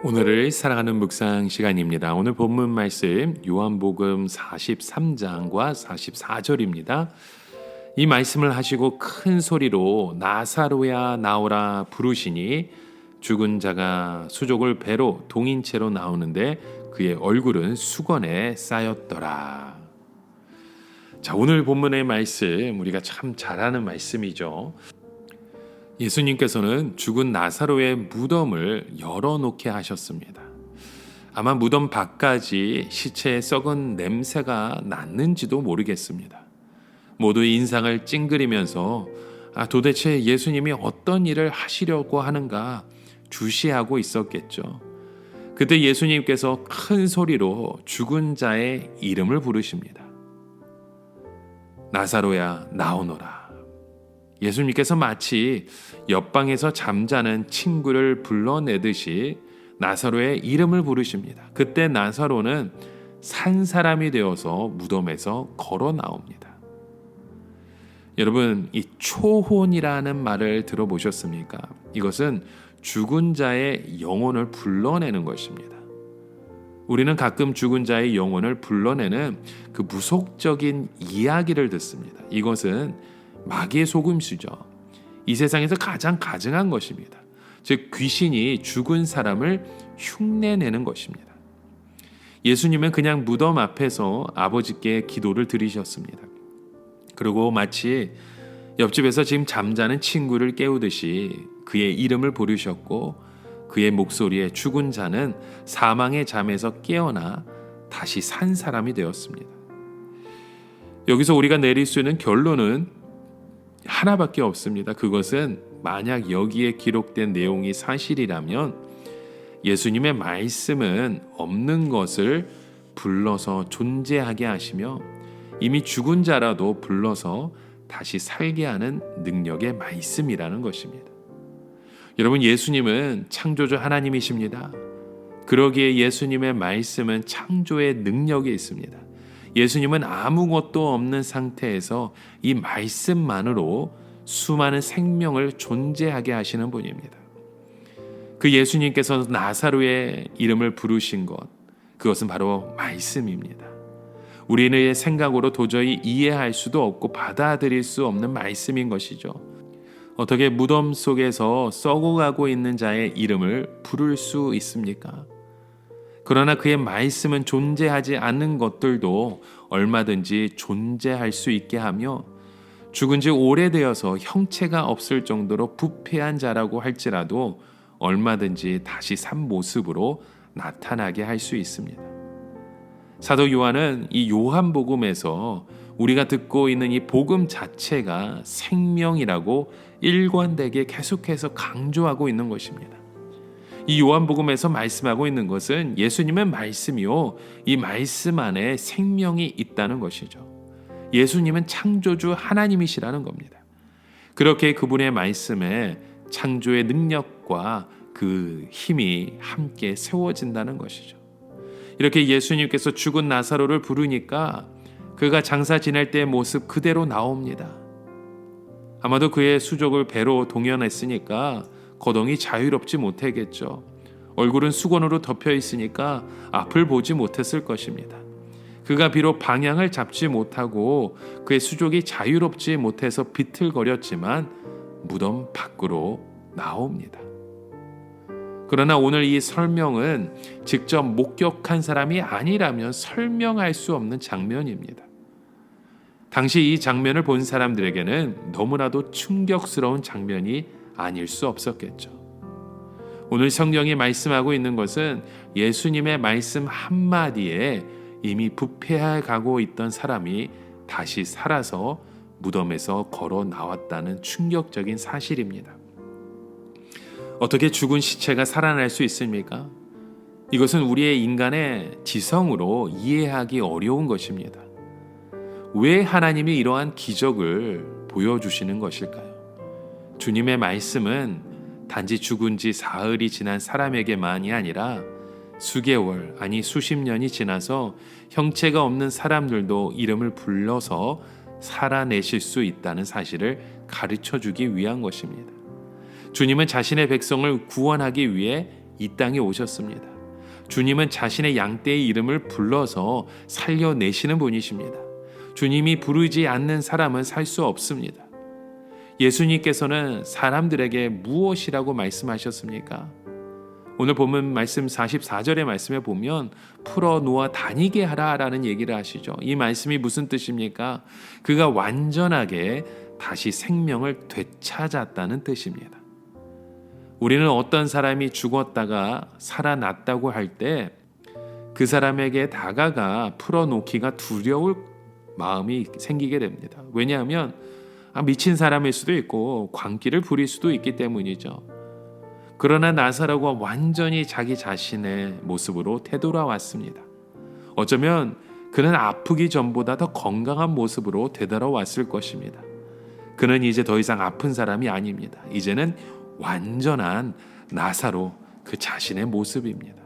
오늘을 사랑하는 묵상 시간입니다. 오늘 본문 말씀 요한복음 43장과 44절입니다. 이 말씀을 하시고 큰 소리로 나사로야 나오라 부르시니 죽은 자가 수족을 배로 동인 채로 나오는데 그의 얼굴은 수건에 쌓였더라. 자, 오늘 본문의 말씀 우리가 참 잘 아는 말씀이죠. 예수님께서는 죽은 나사로의 무덤을 열어놓게 하셨습니다. 아마 무덤 밖까지 시체의 썩은 냄새가 났는지도 모르겠습니다. 모두 인상을 찡그리면서 도대체 예수님이 어떤 일을 하시려고 하는가 주시하고 있었겠죠. 그때 예수님께서 큰 소리로 죽은 자의 이름을 부르십니다. 나사로야 나오너라. 예수님께서 마치 옆방에서 잠자는 친구를 불러내듯이 나사로의 이름을 부르십니다. 그때 나사로는 산 사람이 되어서 무덤에서 걸어 나옵니다. 여러분, 이 초혼이라는 말을 들어보셨습니까? 이것은 죽은 자의 영혼을 불러내는 것입니다. 우리는 가끔 죽은 자의 영혼을 불러내는 그 무속적인 이야기를 듣습니다. 이것은 마귀의 속임수죠. 이 세상에서 가장 가증한 것입니다. 즉 귀신이 죽은 사람을 흉내내는 것입니다. 예수님은 그냥 무덤 앞에서 아버지께 기도를 드리셨습니다. 그리고 마치 옆집에서 지금 잠자는 친구를 깨우듯이 그의 이름을 부르셨고 그의 목소리에 죽은 자는 사망의 잠에서 깨어나 다시 산 사람이 되었습니다. 여기서 우리가 내릴 수 있는 결론은 하나밖에 없습니다. 그것은 만약 여기에 기록된 내용이 사실이라면 예수님의 말씀은 없는 것을 불러서 존재하게 하시며 이미 죽은 자라도 불러서 다시 살게 하는 능력의 말씀이라는 것입니다. 여러분, 예수님은 창조주 하나님이십니다. 그러기에 예수님의 말씀은 창조의 능력이 있습니다. 예수님은 아무것도 없는 상태에서 이 말씀만으로 수많은 생명을 존재하게 하시는 분입니다. 그 예수님께서 나사로의 이름을 부르신 것, 그것은 바로 말씀입니다. 우리의 생각으로 도저히 이해할 수도 없고 받아들일 수 없는 말씀인 것이죠. 어떻게 무덤 속에서 썩어가고 있는 자의 이름을 부를 수 있습니까? 그러나 그의 말씀은 존재하지 않는 것들도 얼마든지 존재할 수 있게 하며 죽은 지 오래되어서 형체가 없을 정도로 부패한 자라고 할지라도 얼마든지 다시 산 모습으로 나타나게 할 수 있습니다. 사도 요한은 이 요한복음에서 우리가 듣고 있는 이 복음 자체가 생명이라고 일관되게 계속해서 강조하고 있는 것입니다. 이 요한복음에서 말씀하고 있는 것은 예수님의 말씀이요, 이 말씀 안에 생명이 있다는 것이죠. 예수님은 창조주 하나님이시라는 겁니다. 그렇게 그분의 말씀에 창조의 능력과 그 힘이 함께 세워진다는 것이죠. 이렇게 예수님께서 죽은 나사로를 부르니까 그가 장사 지낼 때의 모습 그대로 나옵니다. 아마도 그의 수족을 배로 동여냈으니까 거동이 자유롭지 못하겠죠. 얼굴은 수건으로 덮여 있으니까 앞을 보지 못했을 것입니다. 그가 비록 방향을 잡지 못하고 그의 수족이 자유롭지 못해서 비틀거렸지만 무덤 밖으로 나옵니다. 그러나 오늘 이 설명은 직접 목격한 사람이 아니라면 설명할 수 없는 장면입니다. 당시 이 장면을 본 사람들에게는 너무나도 충격스러운 장면이 아닐 수 없었겠죠. 오늘 성경이 말씀하고 있는 것은 예수님의 말씀 한마디에 이미 부패해 가고 있던 사람이 다시 살아서 무덤에서 걸어 나왔다는 충격적인 사실입니다. 어떻게 죽은 시체가 살아날 수 있습니까? 이것은 우리의 인간의 지성으로 이해하기 어려운 것입니다. 왜 하나님이 이러한 기적을 보여주시는 것일까요? 주님의 말씀은 단지 죽은 지 사흘이 지난 사람에게만이 아니라 수개월, 아니 수십 년이 지나서 형체가 없는 사람들도 이름을 불러서 살아내실 수 있다는 사실을 가르쳐 주기 위한 것입니다. 주님은 자신의 백성을 구원하기 위해 이 땅에 오셨습니다. 주님은 자신의 양떼의 이름을 불러서 살려내시는 분이십니다. 주님이 부르지 않는 사람은 살 수 없습니다. 예수님께서는 사람들에게 무엇이라고 말씀하셨습니까? 오늘 본문 말씀 44절의 말씀에 보면 풀어 놓아 다니게 하라라는 얘기를 하시죠. 이 말씀이 무슨 뜻입니까? 그가 완전하게 다시 생명을 되찾았다는 뜻입니다. 우리는 어떤 사람이 죽었다가 살아났다고 할 때 그 사람에게 다가가 풀어놓기가 두려울 마음이 생기게 됩니다. 왜냐하면 미친 사람일 수도 있고 광기를 부릴 수도 있기 때문이죠. 그러나 나사로가 완전히 자기 자신의 모습으로 되돌아왔습니다. 어쩌면 그는 아프기 전보다 더 건강한 모습으로 되돌아왔을 것입니다. 그는 이제 더 이상 아픈 사람이 아닙니다. 이제는 완전한 나사로 그 자신의 모습입니다.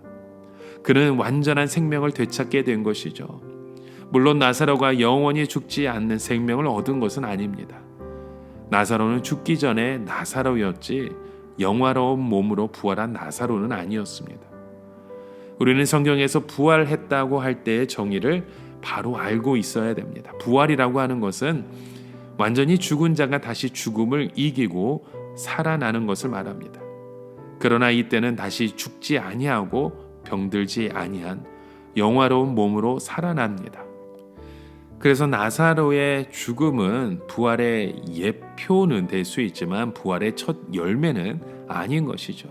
그는 완전한 생명을 되찾게 된 것이죠. 물론 나사로가 영원히 죽지 않는 생명을 얻은 것은 아닙니다. 나사로는 죽기 전에 나사로였지 영화로운 몸으로 부활한 나사로는 아니었습니다. 우리는 성경에서 부활했다고 할 때의 정의를 바로 알고 있어야 됩니다. 부활이라고 하는 것은 완전히 죽은 자가 다시 죽음을 이기고 살아나는 것을 말합니다. 그러나 이때는 다시 죽지 아니하고 병들지 아니한 영화로운 몸으로 살아납니다. 그래서 나사로의 죽음은 부활의 예표는 될 수 있지만 부활의 첫 열매는 아닌 것이죠.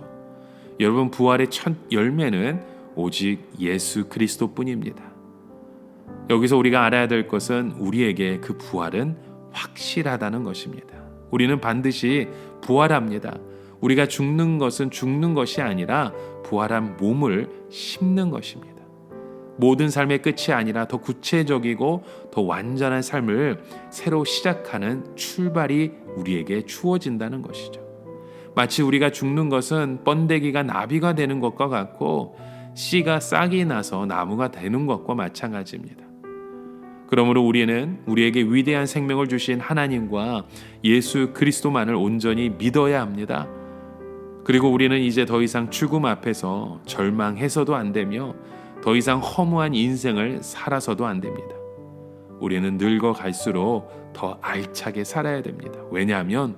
여러분, 부활의 첫 열매는 오직 예수 그리스도뿐입니다. 여기서 우리가 알아야 될 것은 우리에게 그 부활은 확실하다는 것입니다. 우리는 반드시 부활합니다. 우리가 죽는 것은 죽는 것이 아니라 부활한 몸을 심는 것입니다. 모든 삶의 끝이 아니라 더 구체적이고 더 완전한 삶을 새로 시작하는 출발이 우리에게 주어진다는 것이죠. 마치 우리가 죽는 것은 번데기가 나비가 되는 것과 같고 씨가 싹이 나서 나무가 되는 것과 마찬가지입니다. 그러므로 우리는 우리에게 위대한 생명을 주신 하나님과 예수 그리스도만을 온전히 믿어야 합니다. 그리고 우리는 이제 더 이상 죽음 앞에서 절망해서도 안 되며 더 이상 허무한 인생을 살아서도 안 됩니다. 우리는 늙어갈수록 더 알차게 살아야 됩니다. 왜냐하면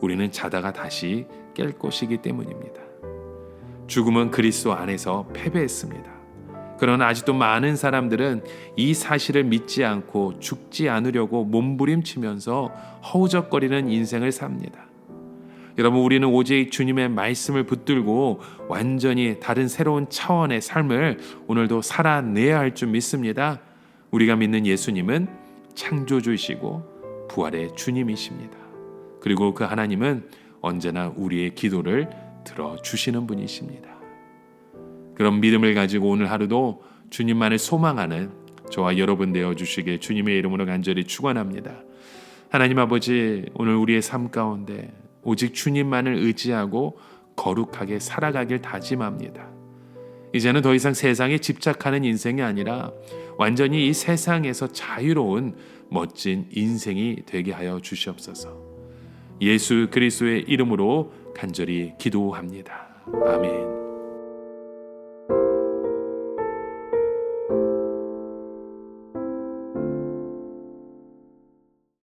우리는 자다가 다시 깰 것이기 때문입니다. 죽음은 그리스도 안에서 패배했습니다. 그러나 아직도 많은 사람들은 이 사실을 믿지 않고 죽지 않으려고 몸부림치면서 허우적거리는 인생을 삽니다. 여러분, 우리는 오직 주님의 말씀을 붙들고 완전히 다른 새로운 차원의 삶을 오늘도 살아내야 할 줄 믿습니다. 우리가 믿는 예수님은 창조주이시고 부활의 주님이십니다. 그리고 그 하나님은 언제나 우리의 기도를 들어주시는 분이십니다. 그런 믿음을 가지고 오늘 하루도 주님만을 소망하는 저와 여러분 되어주시길 주님의 이름으로 간절히 축원합니다. 하나님 아버지, 오늘 우리의 삶 가운데 오직 주님만을 의지하고 거룩하게 살아가길 다짐합니다. 이제는 더 이상 세상에 집착하는 인생이 아니라 완전히 이 세상에서 자유로운 멋진 인생이 되게 하여 주시옵소서. 예수 그리스도의 이름으로 간절히 기도합니다. 아멘.